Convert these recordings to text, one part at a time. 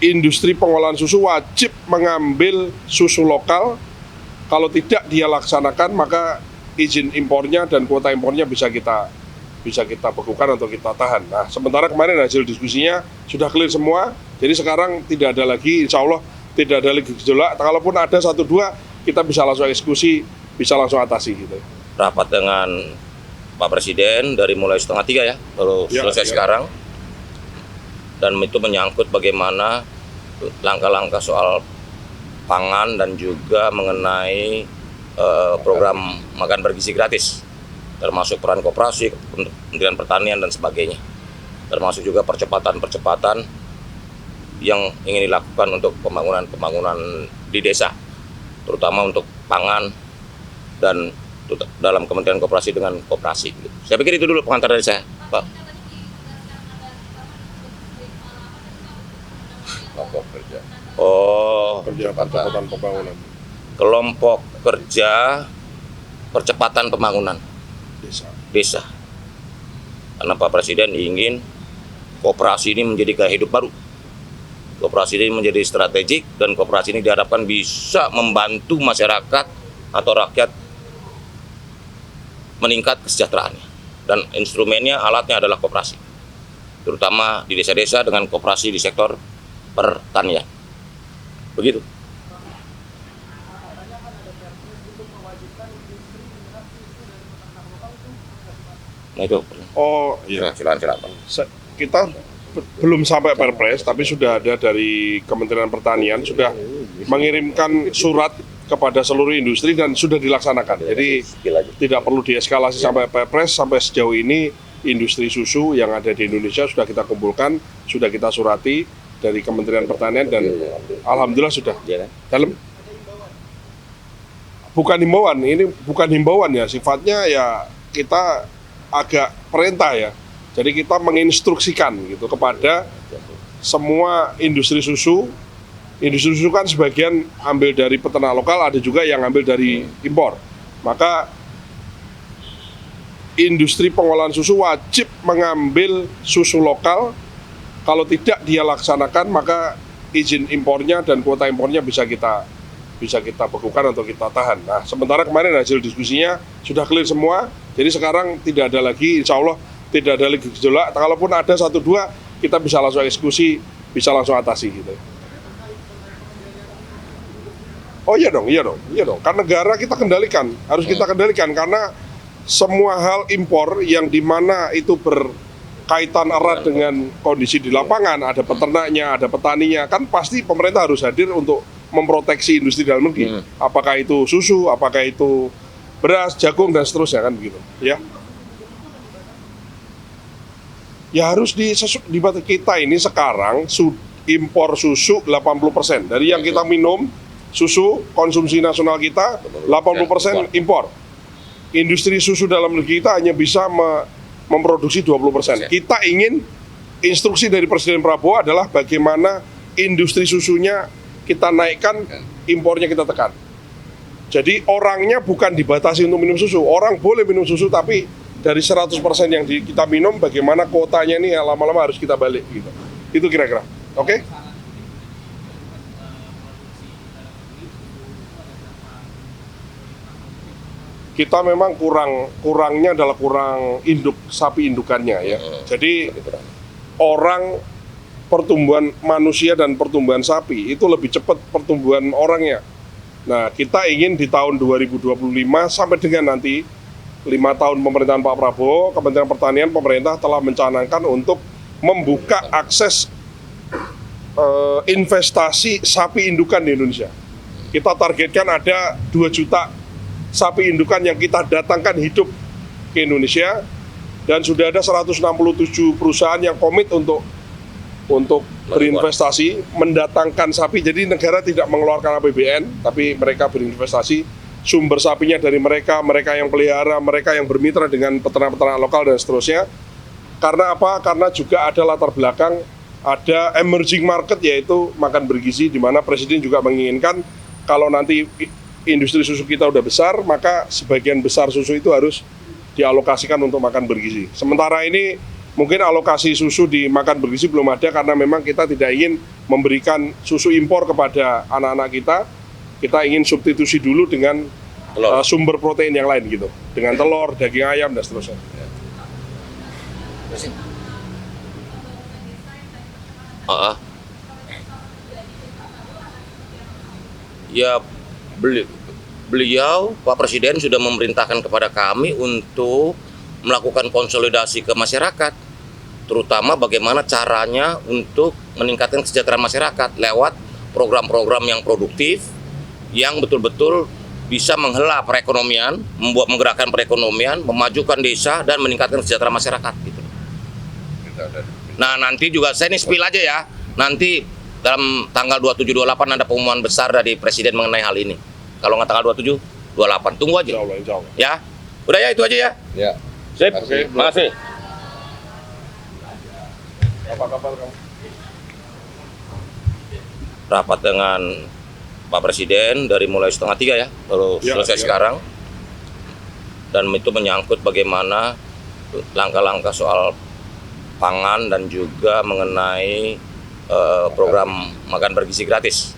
industri pengolahan susu wajib mengambil susu lokal. Kalau tidak dia laksanakan, maka izin impornya dan kuota impornya bisa kita bekukan atau kita tahan. Nah, sementara kemarin hasil diskusinya sudah clear semua, jadi sekarang tidak ada lagi, insya Allah tidak ada lagi gejolak. Kalaupun ada 1-2, kita bisa langsung eksekusi, bisa langsung atasi gitu. Rapat dengan Pak Presiden dari mulai 2:30 ya, baru selesai sekarang. Dan itu menyangkut bagaimana langkah-langkah soal pangan dan juga mengenai program makan bergizi gratis, termasuk peran koperasi, Kementerian Pertanian dan sebagainya, termasuk juga percepatan yang ingin dilakukan untuk pembangunan di desa, terutama untuk pangan dan dalam Kementerian Koperasi dengan koperasi. Saya pikir itu dulu pengantar dari saya, Pak. Kerja percepatan pembangunan kelompok kerja percepatan pembangunan desa. Karena Pak Presiden ingin koperasi ini menjadi gaya hidup baru. Koperasi ini menjadi strategik dan koperasi ini diharapkan bisa membantu masyarakat atau rakyat meningkat kesejahteraannya. Dan instrumennya, alatnya adalah koperasi. Terutama di desa-desa dengan koperasi di sektor pertanian. Begitu. Nah itu. Oh iya. Silakan. Kita belum sampai Perpres, tapi sudah ada dari Kementerian Pertanian sudah mengirimkan surat kepada seluruh industri dan sudah dilaksanakan. Jadi tidak perlu dieskalasi sampai Perpres. Sampai sejauh ini industri susu yang ada di Indonesia sudah kita kumpulkan, sudah kita surati dari Kementerian Pertanian dan alhamdulillah sudah dalam. Bukan himbauan, ini bukan himbauan ya, sifatnya ya kita agak perintah ya. Jadi kita menginstruksikan gitu kepada semua industri susu. Industri susu kan sebagian ambil dari peternak lokal, ada juga yang ambil dari impor. Maka industri pengolahan susu wajib mengambil susu lokal. Kalau tidak dia laksanakan, maka izin impornya dan kuota impornya bisa kita bekukan atau kita tahan. Nah, sementara kemarin hasil diskusinya sudah clear semua, jadi sekarang tidak ada lagi, insya Allah tidak ada lagi gejolak. Kalaupun ada 1-2, kita bisa langsung eksekusi, bisa langsung atasi gitu. Oh iya dong. Kan negara kita kendalikan, harus kita kendalikan karena semua hal impor yang dimana itu berkaitan erat dengan kondisi di lapangan, ada peternaknya, ada petaninya, kan pasti pemerintah harus hadir untuk memproteksi industri dalam negeri. Apakah itu susu, apakah itu beras, jagung dan seterusnya kan begitu, ya. Ya harus di kita ini sekarang impor susu 80%. Dari yang kita minum susu konsumsi nasional kita 80% impor. Industri susu dalam negeri kita hanya bisa memproduksi 20%. Kita ingin instruksi dari Presiden Prabowo adalah bagaimana industri susunya kita naikkan, impornya kita tekan. Jadi orangnya bukan dibatasi untuk minum susu. Orang boleh minum susu, tapi dari 100% yang kita minum, bagaimana kuotanya ini lama-lama harus kita balik gitu. Itu kira-kira. Oke? Kita memang kurangnya adalah kurang sapi indukannya ya. Jadi orang pertumbuhan manusia dan pertumbuhan sapi itu lebih cepat pertumbuhan orangnya. Nah, kita ingin di tahun 2025 sampai dengan nanti 5 tahun pemerintahan Pak Prabowo, Kementerian Pertanian, pemerintah telah mencanangkan untuk membuka akses investasi sapi indukan di Indonesia. Kita targetkan ada 2 juta sapi indukan yang kita datangkan hidup ke Indonesia, dan sudah ada 167 perusahaan yang komit untuk berinvestasi, mendatangkan sapi. Jadi negara tidak mengeluarkan APBN, tapi mereka berinvestasi. Sumber sapinya dari mereka yang pelihara, mereka yang bermitra dengan peternak-peternak lokal dan seterusnya. Karena apa? Karena juga ada latar belakang, ada emerging market, yaitu makan bergizi, di mana Presiden juga menginginkan kalau nanti industri susu kita udah besar, maka sebagian besar susu itu harus dialokasikan untuk makan bergizi. Sementara ini Mungkin alokasi susu di makan bergizi belum ada karena memang kita tidak ingin memberikan susu impor kepada anak-anak kita. Kita ingin substitusi dulu dengan Telur. sumber protein yang lain gitu, dengan telur, daging ayam dan seterusnya. Ah, ya beliau Pak Presiden sudah memerintahkan kepada kami untuk melakukan konsolidasi ke masyarakat, terutama bagaimana caranya untuk meningkatkan kesejahteraan masyarakat lewat program-program yang produktif, yang betul-betul bisa menghela perekonomian, menggerakkan perekonomian, memajukan desa dan meningkatkan kesejahteraan masyarakat. Gitu. Nah nanti juga saya ini spill aja ya, nanti dalam tanggal 27-28 ada pengumuman besar dari Presiden mengenai hal ini. Kalau nggak tanggal 27-28, tunggu aja. Insya Allah. Ya, udah ya itu aja ya. Ya. Sip, Oke, terima kasih. Apa kabar kamu? Rapat dengan Pak Presiden dari mulai 2:30 ya, baru Ya, selesai ya. sekarang. Dan itu menyangkut bagaimana langkah-langkah soal pangan dan juga mengenai program makan bergizi gratis,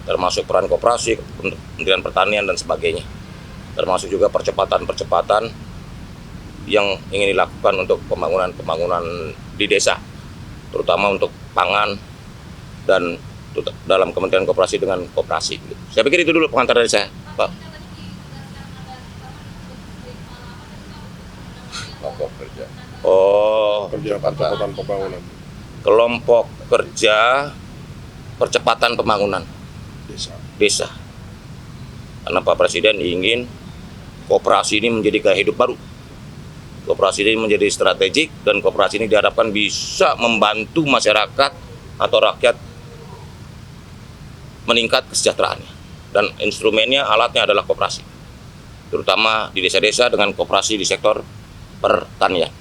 termasuk peran koperasi, Kementerian Pertanian dan sebagainya, termasuk juga percepatan yang ingin dilakukan untuk pembangunan di desa, terutama untuk pangan dan dalam Kementerian Koperasi dengan koperasi. Saya pikir itu dulu pengantar dari saya, Pak. Kelompok kerja. Oh, Kerja percepatan pembangunan kelompok kerja percepatan pembangunan desa. Karena Pak Presiden ingin koperasi ini menjadi gaya hidup baru. Koperasi ini menjadi strategik dan koperasi ini diharapkan bisa membantu masyarakat atau rakyat meningkat kesejahteraannya. Dan instrumennya, alatnya adalah koperasi. Terutama di desa-desa dengan koperasi di sektor pertanian.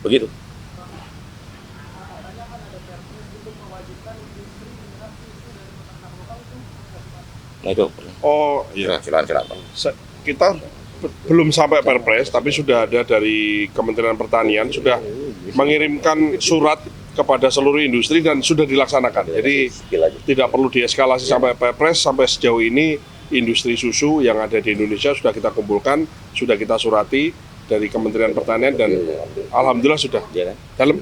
Begitu. Nah itu. Oh iya. Silakan. Kita belum sampai perpres, tapi sudah ada dari Kementerian Pertanian sudah mengirimkan surat kepada seluruh industri dan sudah dilaksanakan. Jadi tidak perlu dieskalasi sampai perpres. Sampai sejauh ini industri susu yang ada di Indonesia sudah kita kumpulkan, sudah kita surati dari Kementerian Pertanian dan alhamdulillah sudah dalam.